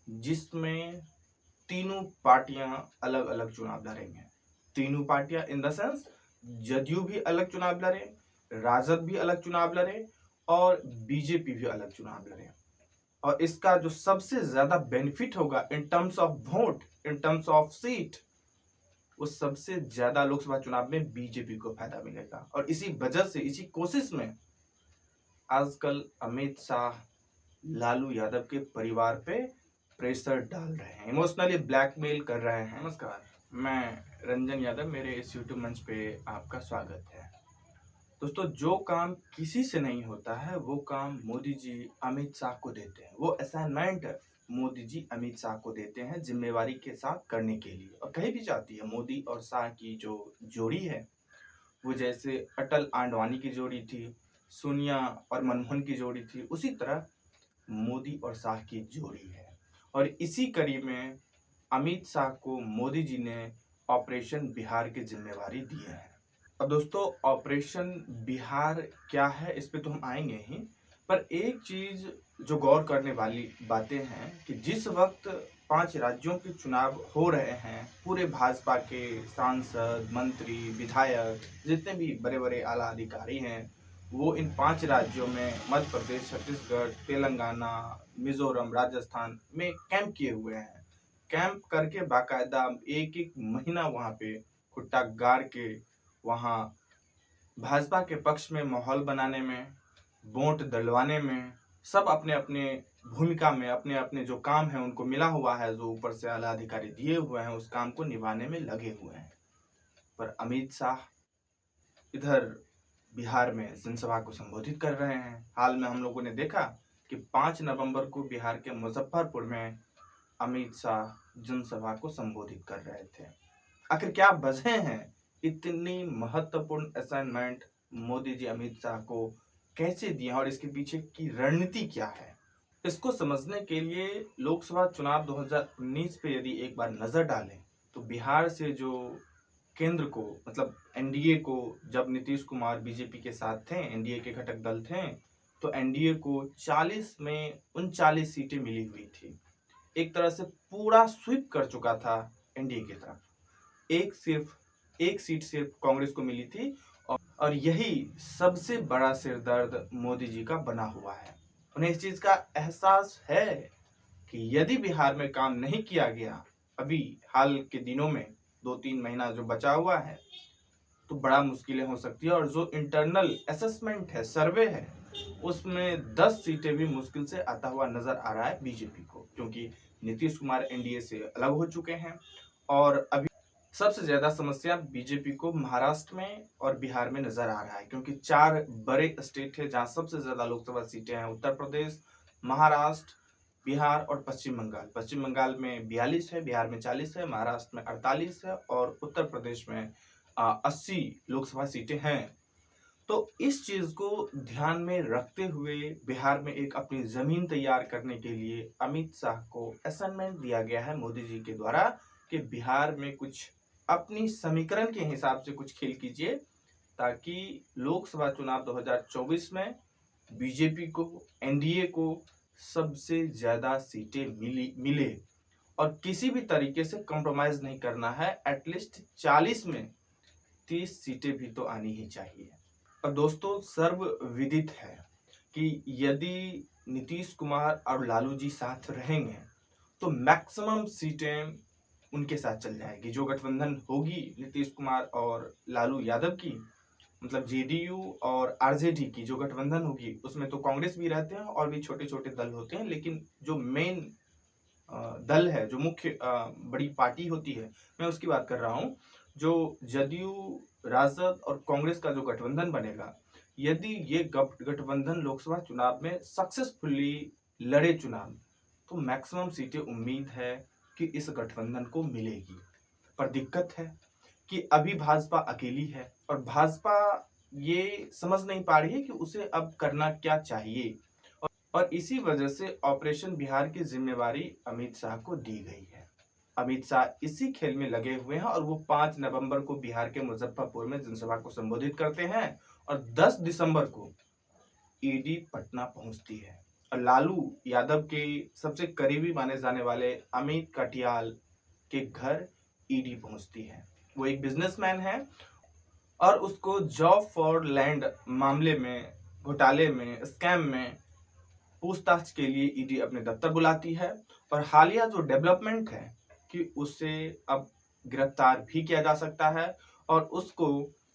जिसमें तीनों पार्टियां अलग अलग चुनाव लड़ेंगे। तीनों पार्टियां इन द सेंस जदयू भी अलग चुनाव लड़े, राजद भी अलग चुनाव लड़े और बीजेपी भी अलग चुनाव लड़े। और इसका जो सबसे ज्यादा बेनिफिट होगा in terms of vote, in terms of seat, उस सबसे ज्यादा लोकसभा चुनाव में बीजेपी को फायदा मिलेगा। और इसी वजह से, इसी कोशिश में आजकल अमित शाह लालू यादव के परिवार पे प्रेशर डाल रहे हैं, इमोशनली ब्लैकमेल कर रहे हैं। नमस्कार, मैं रंजन यादव, मेरे इस यूट्यूब मंच पे आपका स्वागत है। दोस्तों, जो काम किसी से नहीं होता है वो काम मोदी जी अमित शाह को देते हैं। वो असाइनमेंट मोदी जी अमित शाह को देते हैं जिम्मेवारी के साथ करने के लिए। और कही भी जाती है मोदी और शाह की जो जोड़ी है वो जैसे अटल आडवाणी की जोड़ी थी, सोनिया और मनमोहन की जोड़ी थी, उसी तरह मोदी और शाह की जोड़ी है। और इसी कड़ी में अमित शाह को मोदी जी ने ऑपरेशन बिहार की जिम्मेवारी दी है। और दोस्तों, ऑपरेशन बिहार क्या है इस पे तो हम आएंगे ही, पर एक चीज जो गौर करने वाली बातें हैं कि जिस वक्त 5 राज्यों के चुनाव हो रहे हैं, पूरे भाजपा के सांसद, मंत्री, विधायक, जितने भी बड़े बड़े आला अधिकारी हैं, वो इन 5 राज्यों में मध्य प्रदेश, छत्तीसगढ़, तेलंगाना, मिजोरम, राजस्थान में कैंप किए हुए हैं। कैंप करके बाकायदा एक एक महीना वहां पे खुट्टा गाड़ के वहां भाजपा के पक्ष में माहौल बनाने में, वोट दिलवाने में, सब अपने अपने भूमिका में, अपने अपने जो काम है उनको मिला हुआ है, जो ऊपर से आला अधिकारी दिए हुए हैं, उस काम को निभाने में लगे हुए हैं। पर अमित शाह इधर बिहार में जनसभा को संबोधित कर रहे हैं। हाल में हम लोगों ने देखा कि 5 नवंबर को बिहार के मुजफ्फरपुर में अमित शाह जनसभा को संबोधित कर रहे थे। आखिर क्या वजह है इतनी महत्वपूर्ण असाइनमेंट मोदी जी अमित शाह को कैसे दिए और इसके पीछे की रणनीति क्या है? इसको समझने के लिए लोकसभा चुनाव 2019 पे यदि एक बार नजर डालें तो बिहार से जो केंद्र को, मतलब एनडीए को, जब नीतीश कुमार बीजेपी के साथ थे, एनडीए के घटक दल थे, तो एनडीए को 40 में 39 सीटें मिली हुई थी। एक तरह से पूरा स्वीप कर चुका था एनडीए की तरफ। एक सीट सिर्फ कांग्रेस को मिली थी। और यही सबसे बड़ा सिरदर्द मोदी जी का बना हुआ है। उन्हें इस चीज का एहसास है कि यदि बिहार में काम नहीं किया गया अभी हाल के दिनों में, 2-3 महीना जो बचा हुआ है, तो बड़ा मुश्किलें हो सकती है। और जो इंटरनल असेसमेंट है, सर्वे है, उसमें 10 सीटें भी मुश्किल से आता हुआ नजर आ रहा है बीजेपी को, क्योंकि नीतीश कुमार एनडीए से अलग हो चुके हैं। और अभी सबसे ज्यादा समस्या बीजेपी को महाराष्ट्र में और बिहार में नजर आ रहा है, क्योंकि 4 बड़े स्टेट है जहां सबसे ज्यादा लोकसभा सीटें हैं। उत्तर प्रदेश, महाराष्ट्र, बिहार और पश्चिम बंगाल। पश्चिम बंगाल में 42 है, बिहार में 40 है, महाराष्ट्र में 48 है और उत्तर प्रदेश में 80 लोकसभा सीटें हैं। तो इस चीज को ध्यान में रखते हुए बिहार में एक अपनी जमीन तैयार करने के लिए अमित शाह को असाइनमेंट दिया गया है मोदी जी के द्वारा कि बिहार में कुछ अपनी समीकरण के हिसाब से कुछ खेल कीजिए, ताकि लोकसभा चुनाव 2024 में बीजेपी को, एनडीए को सबसे ज्यादा सीटें मिले और किसी भी तरीके से कॉम्प्रोमाइज नहीं करना है। एटलीस्ट 40 में 30 सीटें भी तो आनी ही चाहिए। और दोस्तों, सर्वविदित है कि यदि नीतीश कुमार और लालू जी साथ रहेंगे तो मैक्सिमम सीटें उनके साथ चल जाएगी। जो गठबंधन होगी नीतीश कुमार और लालू यादव की, मतलब जेडीयू और आरजेडी की जो गठबंधन होगी, उसमें तो कांग्रेस भी रहते हैं और भी छोटे छोटे दल होते हैं, लेकिन जो मेन दल है, जो मुख्य बड़ी पार्टी होती है, मैं उसकी बात कर रहा हूं। जो जदयू, राजद और कांग्रेस का जो गठबंधन बनेगा, यदि ये गठबंधन लोकसभा चुनाव में सक्सेसफुली लड़े चुनाव, तो मैक्सिमम सीटें उम्मीद है कि इस गठबंधन को मिलेगी। पर दिक्कत है कि अभी भाजपा अकेली है और भाजपा ये समझ नहीं पा रही है कि उसे अब करना क्या चाहिए। और इसी वजह से ऑपरेशन बिहार की जिम्मेवारी अमित शाह को दी गई है। अमित शाह इसी खेल में लगे हुए हैं और वो 5 नवंबर को बिहार के मुजफ्फरपुर में जनसभा को संबोधित करते हैं और 10 दिसंबर को ईडी पटना पहुंचती है। और लालू यादव के सबसे करीबी माने जाने वाले अमित कटियाल के घर ईडी पहुंचती है। वो एक बिजनेसमैन है और उसको जॉब फॉर लैंड मामले में, घोटाले में, स्कैम में पूछताछ के लिए ईडी अपने दफ्तर बुलाती है। और हालिया जो डेवलपमेंट है कि उसे अब गिरफ्तार भी किया जा सकता है और उसको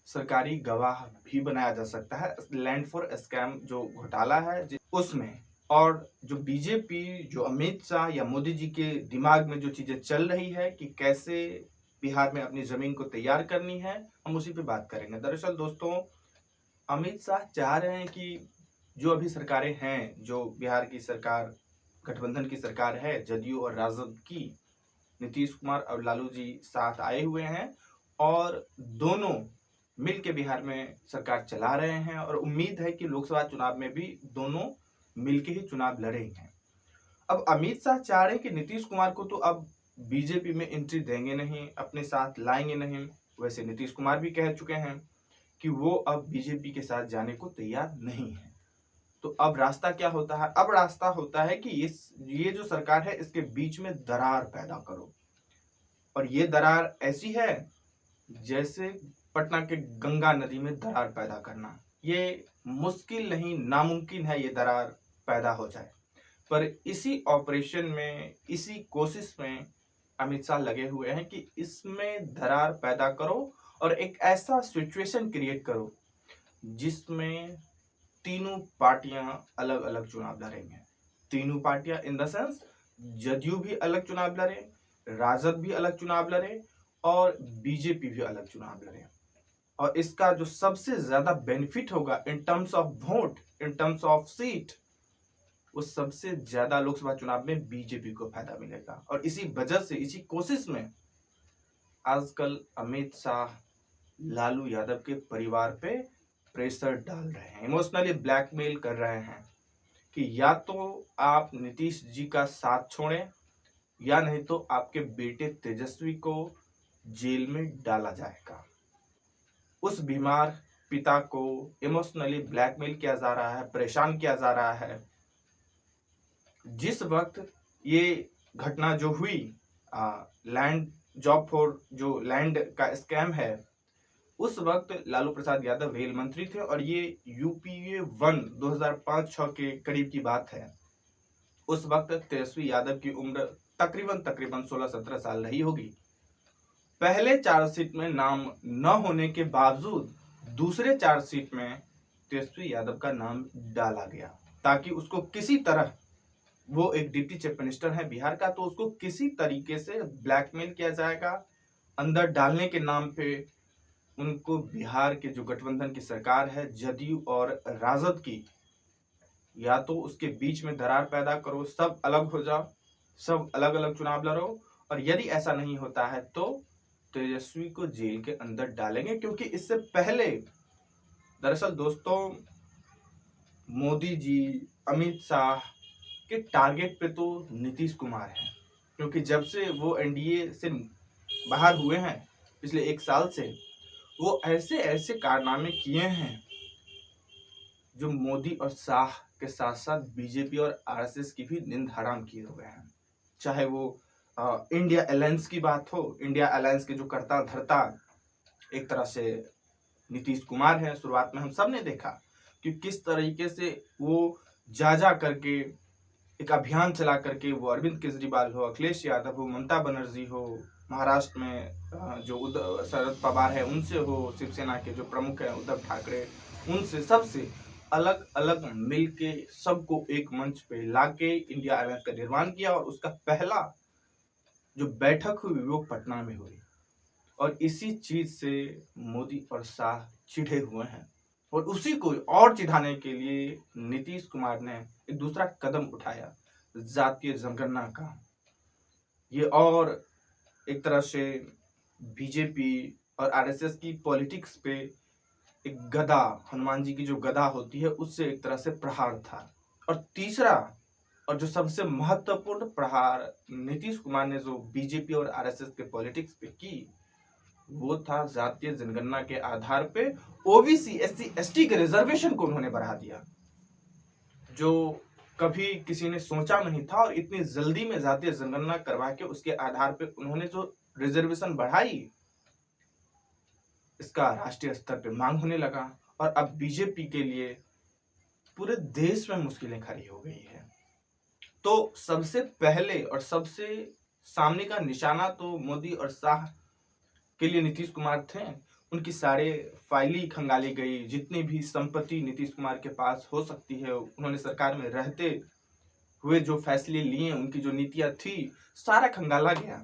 सरकारी गवाह भी बनाया जा सकता है लैंड फॉर स्कैम जो घोटाला है उसमें। और जो बीजेपी, जो अमित शाह या मोदी जी के दिमाग में जो चीजें चल रही है कि कैसे बिहार में अपनी जमीन को तैयार करनी है, हम उसी पे बात करेंगे। दरअसल दोस्तों, अमित शाह चाह रहे हैं कि जो अभी सरकारें हैं, जो बिहार की सरकार गठबंधन की सरकार है, जदयू और राजद की, नीतीश कुमार और लालू जी साथ आए हुए हैं और दोनों मिल के बिहार में सरकार चला रहे हैं और उम्मीद है कि लोकसभा चुनाव में भी दोनों मिलके ही चुनाव लड़ेंगे। अब अमित शाह चाह रहे हैं कि नीतीश कुमार को तो अब बीजेपी में एंट्री देंगे नहीं, अपने साथ लाएंगे नहीं। वैसे नीतीश कुमार भी कह चुके हैं कि वो अब बीजेपी के साथ जाने को तैयार नहीं है। तो अब रास्ता क्या होता है? अब रास्ता होता है कि ये जो सरकार है इसके बीच में दरार पैदा करो। और ये दरार ऐसी है जैसे पटना के गंगा नदी में दरार पैदा करना। ये मुश्किल नहीं, नामुमकिन है ये दरार पैदा हो जाए। पर इसी ऑपरेशन में, इसी कोशिश में अमित शाह लगे हुए हैं कि इसमें दरार पैदा करो और एक ऐसा सिचुएशन क्रिएट करो जिसमें तीनों पार्टियां अलग अलग चुनाव लड़ेंगे। तीनों पार्टियां इन द सेंस जदयू भी अलग चुनाव लड़े, राजद भी अलग चुनाव लड़े और बीजेपी भी अलग चुनाव लड़े। और इसका जो सबसे ज्यादा बेनिफिट होगा in terms of vote, in terms of seat, उस सबसे ज्यादा लोकसभा चुनाव में बीजेपी को फायदा मिलेगा। और इसी वजह से, इसी कोशिश में आजकल अमित शाह लालू यादव के परिवार पे प्रेशर डाल रहे हैं, इमोशनली ब्लैकमेल कर रहे हैं कि या तो आप नीतीश जी का साथ छोड़ें या नहीं तो आपके बेटे तेजस्वी को जेल में डाला जाएगा। उस बीमार पिता को इमोशनली ब्लैकमेल किया जा रहा है, परेशान किया जा रहा है। जिस वक्त ये घटना जो हुई, लैंड जॉब फॉर जो लैंड का स्कैम है, उस वक्त लालू प्रसाद यादव रेल मंत्री थे और ये यूपीए 1 2005-6 के करीब की बात है। उस वक्त तेजस्वी यादव की उम्र तकरीबन 16-17 साल रही होगी। पहले चार्जशीट में नाम न होने के बावजूद दूसरे चार्जशीट में तेजस्वी यादव का नाम डाला गया ताकि उसको किसी तरह, वो एक डिप्टी चीफ मिनिस्टर है बिहार का, तो उसको किसी तरीके से ब्लैकमेल किया जाएगा। अंदर डालने के नाम पे उनको बिहार के जो गठबंधन की सरकार है, जदयू और राजद की, या तो उसके बीच में दरार पैदा करो, सब अलग हो जाओ, सब अलग अलग चुनाव लड़ो। और यदि ऐसा नहीं होता है तो तेजस्वी को जेल के अंदर डालेंगे। क्योंकि इससे पहले दरअसल दोस्तों, मोदी जी, अमित शाह के टारगेट पे तो नीतीश कुमार है। क्योंकि जब से वो एनडीए से बाहर हुए हैं पिछले 1 साल से, वो ऐसे ऐसे कारनामे किए हैं जो मोदी और शाह के साथ साथ बीजेपी और आरएसएस की भी नींद हराम किए हुए हैं। चाहे वो इंडिया अलायंस की बात हो, इंडिया अलायंस के जो करता धरता एक तरह से नीतीश कुमार है। शुरुआत में हम सब ने देखा कि किस तरीके से वो जा करके एक अभियान चला करके, वो अरविंद केजरीवाल हो, अखिलेश यादव हो, ममता बनर्जी हो, महाराष्ट्र में जो शरद पवार है उनसे हो, शिवसेना के जो प्रमुख हैं उद्धव ठाकरे, उनसे सबसे अलग अलग मिलके सबको एक मंच पे लाके इंडिया अलायंस का निर्माण किया। और उसका पहला जो बैठक हुई वो पटना में हुई। और इसी चीज से मोदी और शाह चिढ़े हुए हैं और उसी को और चिढ़ाने के लिए नीतीश कुमार ने एक दूसरा कदम उठाया, जातीय जनगणना का। ये और एक तरह से बीजेपी और आरएसएस की पॉलिटिक्स पे एक गदा, हनुमान जी की जो गदा होती है उससे एक तरह से प्रहार था। और तीसरा और जो सबसे महत्वपूर्ण प्रहार नीतीश कुमार ने जो बीजेपी और आरएसएस के पॉलिटिक्स पे की, वो था जातीय जनगणना के आधार पे ओबीसी, एससी, एसटी के रिजर्वेशन को उन्होंने बढ़ा दिया। जो कभी किसी ने सोचा नहीं था, और इतनी जल्दी में जातीय जनगणना करवा के उसके आधार पे उन्होंने जो रिजर्वेशन बढ़ाई, इसका राष्ट्रीय स्तर पे मांग होने लगा, और अब बीजेपी के लिए पूरे देश में मुश्किलें खड़ी हो गई है। तो सबसे पहले और सबसे सामने का निशाना तो मोदी और शाह के लिए नीतीश कुमार थे। उनकी सारे फाइलें खंगाली गई, जितनी भी संपत्ति नीतीश कुमार के पास हो सकती है, उन्होंने सरकार में रहते हुए जो फैसले लिए, उनकी जो नीतियां थी, सारा खंगाला गया,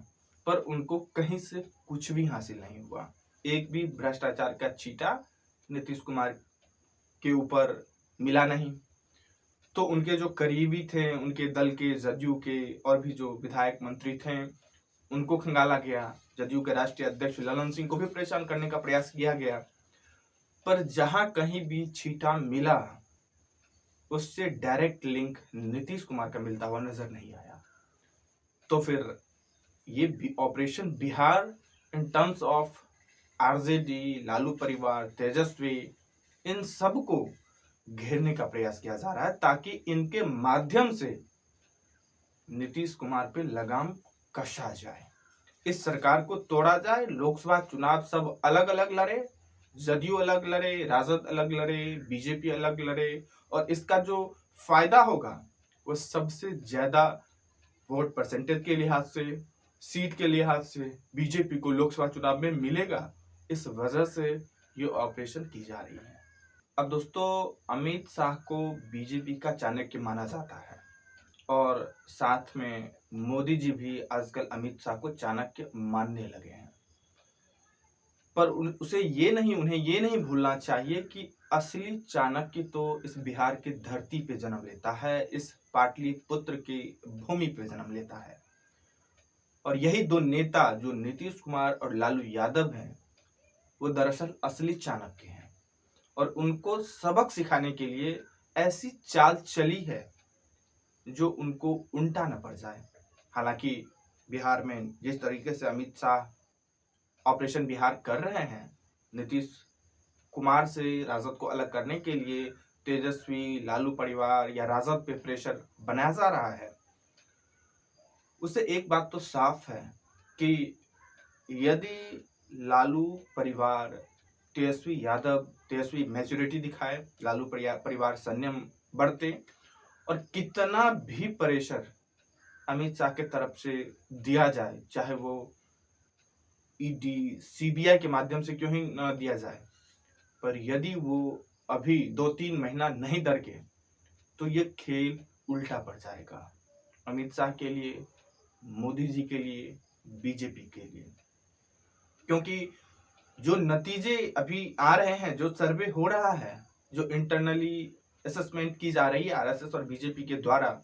पर उनको कहीं से कुछ भी हासिल नहीं हुआ। एक भी भ्रष्टाचार का छींटा नीतीश कुमार के ऊपर मिला नहीं। तो उनके जो करीबी थे, उनके दल के, जदयू के और भी जो विधायक मंत्री थे, उनको खंगाला गया। जदयू के राष्ट्रीय अध्यक्ष ललन सिंह को भी परेशान करने का प्रयास किया गया, पर जहां कहीं भी छींटा मिला, उससे डायरेक्ट लिंक नीतीश कुमार का मिलता हुआ नजर नहीं आया। तो फिर ये operation Bihar in terms of RJD, Lalu परिवार, तेजस्वी, इन सब को घेरने का प्रयास किया जा रहा है, ताकि इनके माध्यम से नीतीश कुमार पे लगाम कसा जाए, इस सरकार को तोड़ा जाए। लोकसभा चुनाव सब अलग अलग लड़े, जदयू अलग लड़े, राजद अलग लड़े, बीजेपी अलग लड़े, और इसका जो फायदा होगा वो सबसे ज्यादा वोट परसेंटेज के लिहाज से, सीट के लिहाज से बीजेपी को लोकसभा चुनाव में मिलेगा। इस वजह से ये ऑपरेशन की जा रही है। अब दोस्तों, अमित शाह को बीजेपी का चाणक्य माना जाता है, और साथ में मोदी जी भी आजकल अमित शाह को चाणक्य मानने लगे हैं। पर उन्हें ये नहीं भूलना चाहिए कि असली चाणक्य तो इस बिहार की धरती पे जन्म लेता है, इस पाटलिपुत्र की भूमि पे जन्म लेता है। और यही दो नेता जो नीतीश कुमार और लालू यादव हैं, वो दरअसल असली चाणक्य हैं, और उनको सबक सिखाने के लिए ऐसी चाल चली है जो उनको उल्टा न पड़ जाए। हालांकि बिहार में जिस तरीके से अमित शाह ऑपरेशन बिहार कर रहे हैं, नीतीश कुमार से राजद को अलग करने के लिए तेजस्वी, लालू परिवार या राजद पे प्रेशर बनाया जा रहा है, उससे एक बात तो साफ है कि यदि लालू परिवार, तेजस्वी मैच्योरिटी दिखाए, लालू परिवार संयम बरते, और कितना भी प्रेशर अमित शाह के तरफ से दिया जाए, चाहे वो ईडी, सीबीआई के माध्यम से क्यों ही न दिया जाए, पर यदि वो अभी 2-3 महीना नहीं डरके, तो ये खेल उल्टा पड़ जाएगा अमित शाह के लिए, मोदी जी के लिए, बीजेपी के लिए। क्योंकि जो नतीजे अभी आ रहे हैं, जो सर्वे हो रहा है, जो इंटरनली असेसमेंट की जा रही है आरएसएस और बीजेपी के द्वारा,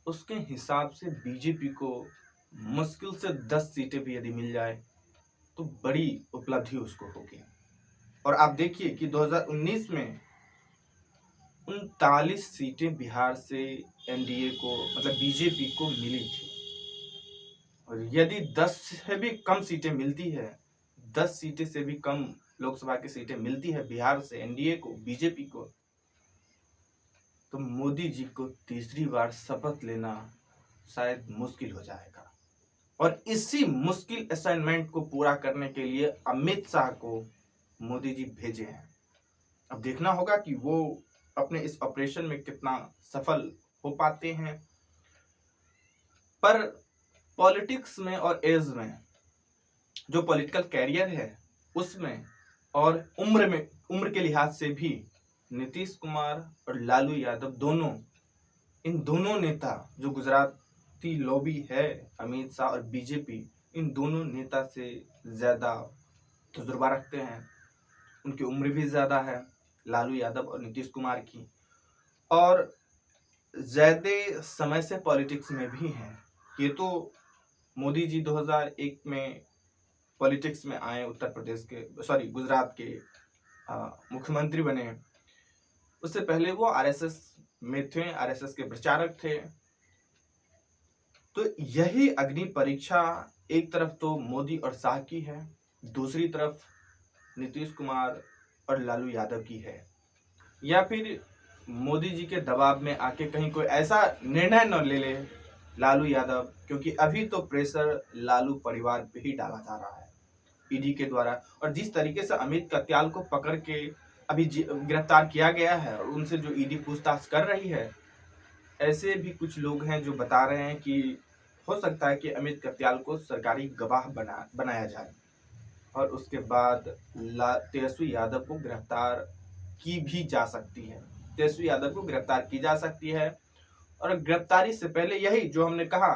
उसके हिसाब से बीजेपी को मुश्किल से 10 सीटें भी यदि मिल जाए तो बड़ी उपलब्धि उसको होगी। और आप देखिए कि 2019 में 39 सीटें बिहार से एनडीए को, मतलब बीजेपी को मिली थी, और यदि 10 से भी कम सीटें मिलती है, 10 सीटें से भी कम लोकसभा की सीटें मिलती है बिहार से एनडीए को, बीजेपी को, तो मोदी जी को तीसरी बार शपथ लेना शायद मुश्किल हो जाएगा। और इसी मुश्किल असाइनमेंट को पूरा करने के लिए अमित शाह को मोदी जी भेजे हैं। अब देखना होगा कि वो अपने इस ऑपरेशन में कितना सफल हो पाते हैं। पर पॉलिटिक्स में और एज में, जो पॉलिटिकल कैरियर है उसमें, और उम्र के लिहाज से भी नीतीश कुमार और लालू यादव दोनों, इन दोनों नेता, जो गुजराती लॉबी है अमित शाह और बीजेपी, इन दोनों नेता से ज्यादा तजुर्बा रखते हैं, उनकी उम्र भी ज्यादा है लालू यादव और नीतीश कुमार की, और ज्यादा समय से पॉलिटिक्स में भी हैं। ये तो मोदी जी 2001 में पॉलिटिक्स में आए, उत्तर प्रदेश के गुजरात के मुख्यमंत्री बने, उससे पहले वो आरएसएस में थे, आरएसएस के प्रचारक थे। तो यही अग्नि परीक्षा एक तरफ तो मोदी और शाह की है, दूसरी तरफ नीतीश कुमार और लालू यादव की है, या फिर मोदी जी के दबाव में आके कहीं कोई ऐसा निर्णय न ले ले लालू यादव, क्योंकि अभी तो प्रेशर लालू परिवार पे ही डाला जा रहा है ईडी के द्वारा। और जिस तरीके से अमित कत्याल को पकड़ के अभी गिरफ्तार किया गया है और उनसे जो ईडी पूछताछ कर रही है, ऐसे भी कुछ लोग हैं जो बता रहे हैं कि हो सकता है कि अमित कत्याल को सरकारी गवाह बनाया जाए और उसके बाद तेजस्वी यादव को गिरफ्तार की भी जा सकती है। तेजस्वी यादव को गिरफ्तार की जा सकती है और गिरफ्तारी से पहले यही जो हमने कहा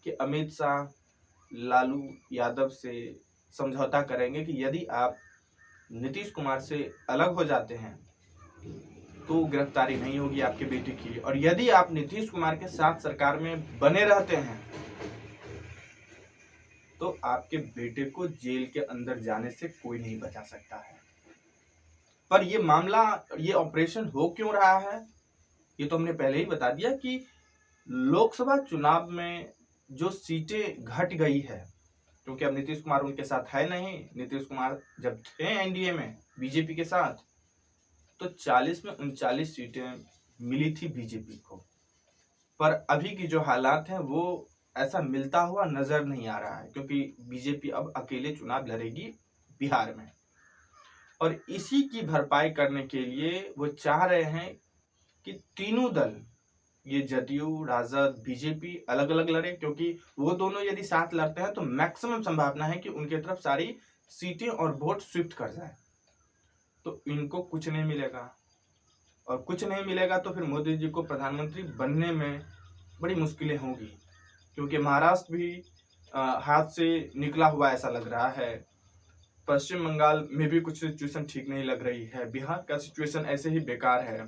कि अमित शाह लालू यादव से समझौता करेंगे कि यदि आप नीतीश कुमार से अलग हो जाते हैं तो गिरफ्तारी नहीं होगी आपके बेटे की, और यदि आप नीतीश कुमार के साथ सरकार में बने रहते हैं तो आपके बेटे को जेल के अंदर जाने से कोई नहीं बचा सकता है। पर ये मामला, ये ऑपरेशन हो क्यों रहा है, ये तो हमने पहले ही बता दिया कि लोकसभा चुनाव में जो सीटें घट गई है, क्योंकि अब नीतीश कुमार उनके साथ है नहीं। नीतीश कुमार जब थे एनडीए में बीजेपी के साथ तो 40 में 39 सीटें मिली थी बीजेपी को, पर अभी की जो हालात हैं वो ऐसा मिलता हुआ नजर नहीं आ रहा है, क्योंकि बीजेपी अब अकेले चुनाव लड़ेगी बिहार में और इसी की भरपाई करने के लिए वो चाह रहे हैं कि तीनों दल, ये जदयू, राजद, बीजेपी अलग अलग लड़े, क्योंकि वो दोनों यदि साथ लड़ते हैं तो मैक्सिमम संभावना है कि उनके तरफ सारी सीटें और वोट शिफ्ट कर जाए। तो इनको कुछ नहीं मिलेगा और कुछ नहीं मिलेगा तो फिर मोदी जी को प्रधानमंत्री बनने में बड़ी मुश्किलें होंगी, क्योंकि महाराष्ट्र भी हाथ से निकला हुआ ऐसा लग रहा है। पश्चिम बंगाल में भी कुछ सिचुएशन ठीक नहीं लग रही है। बिहार का सिचुएशन ऐसे ही बेकार है।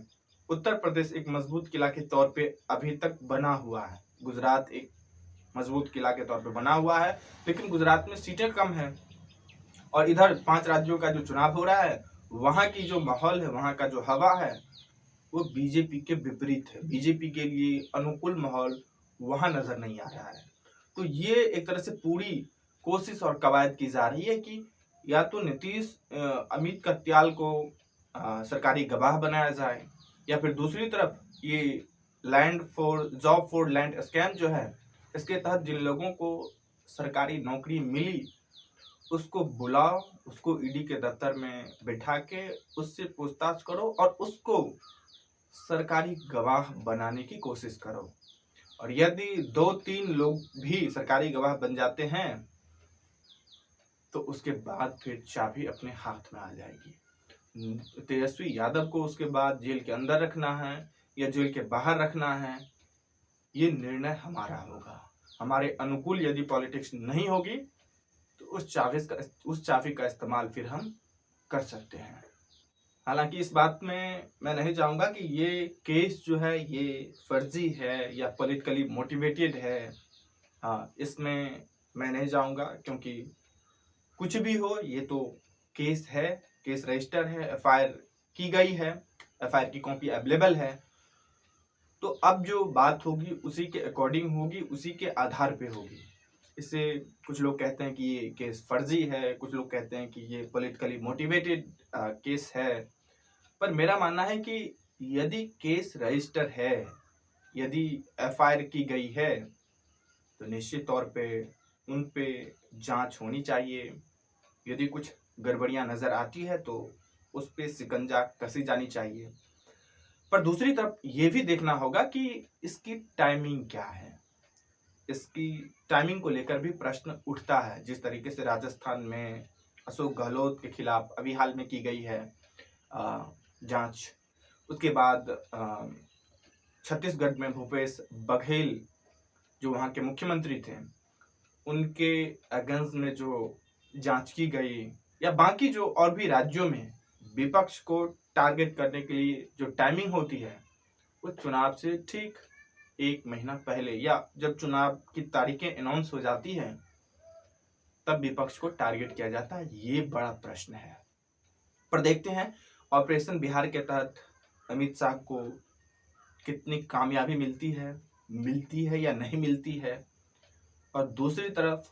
उत्तर प्रदेश एक मजबूत किला के तौर पे अभी तक बना हुआ है। गुजरात एक मजबूत किला के तौर पे बना हुआ है, लेकिन गुजरात में सीटें कम है और इधर 5 राज्यों का जो चुनाव हो रहा है वहां की जो माहौल है, वहां का जो हवा है वो बीजेपी के विपरीत है। बीजेपी के लिए अनुकूल माहौल वहां नजर नहीं आ रहा है। तो ये एक तरह से पूरी कोशिश और कवायद की जा रही है कि या तो नीतीश अमित कत्याल को सरकारी गवाह बनाया जाए, या फिर दूसरी तरफ ये जॉब फॉर लैंड स्कैम जो है, इसके तहत जिन लोगों को सरकारी नौकरी मिली उसको बुलाओ, उसको ईडी के दफ्तर में बैठा के उससे पूछताछ करो और उसको सरकारी गवाह बनाने की कोशिश करो। और यदि 2-3 लोग भी सरकारी गवाह बन जाते हैं तो उसके बाद फिर चाबी अपने हाथ में आ जाएगी। तेजस्वी यादव को उसके बाद जेल के अंदर रखना है या जेल के बाहर रखना है, ये निर्णय हमारा होगा। हमारे अनुकूल यदि पॉलिटिक्स नहीं होगी तो उस चाबी का इस्तेमाल फिर हम कर सकते हैं। हालांकि इस बात में मैं नहीं चाहूँगा कि ये केस जो है ये फर्जी है या पॉलिटिकली मोटिवेटेड है। हाँ, इसमें मैं नहीं जाऊँगा, क्योंकि कुछ भी हो ये तो केस है, केस रजिस्टर है, एफआईआर की गई है, एफआईआर की कॉपी अवेलेबल है। तो अब जो बात होगी उसी के अकॉर्डिंग होगी, उसी के आधार पे होगी। इससे कुछ लोग कहते हैं कि ये केस फर्जी है, कुछ लोग कहते हैं कि ये पॉलिटिकली मोटिवेटेड केस है। पर मेरा मानना है कि यदि केस रजिस्टर है, यदि एफआईआर की गई है तो निश्चित तौर पे उन पे जांच होनी चाहिए। यदि कुछ गड़बड़ियां नजर आती है तो उस पे शिकंजा कसी जानी चाहिए। पर दूसरी तरफ ये भी देखना होगा कि इसकी टाइमिंग क्या है। इसकी टाइमिंग को लेकर भी प्रश्न उठता है। जिस तरीके से राजस्थान में अशोक गहलोत के खिलाफ अभी हाल में की गई है जांच, उसके बाद छत्तीसगढ़ में भूपेश बघेल जो वहाँ के मुख्यमंत्री थे उनके अगेंस्ट में जो जांच की गई, या बाकी जो और भी राज्यों में विपक्ष को टारगेट करने के लिए जो टाइमिंग होती है वो चुनाव से ठीक 1 महीना पहले या जब चुनाव की तारीखें अनाउंस हो जाती हैं तब विपक्ष को टारगेट किया जाता है। ये बड़ा प्रश्न है। पर देखते हैं ऑपरेशन बिहार के तहत अमित शाह को कितनी कामयाबी मिलती है या नहीं मिलती है, और दूसरी तरफ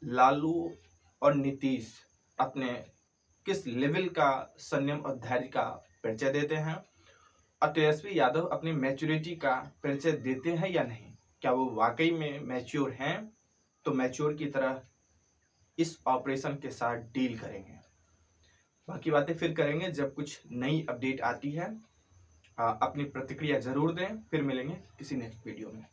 लालू और नीतीश अपने किस लेवल का संयम और धैर्य का परिचय देते हैं। तेजस्वी यादव अपनी मैच्योरिटी का परिचय देते हैं या नहीं, क्या वो वाकई में मैच्योर हैं, तो मैच्योर की तरह इस ऑपरेशन के साथ डील करेंगे। बाकी बातें फिर करेंगे जब कुछ नई अपडेट आती है। अपनी प्रतिक्रिया जरूर दें, फिर मिलेंगे किसी नेक्स्ट वीडियो में।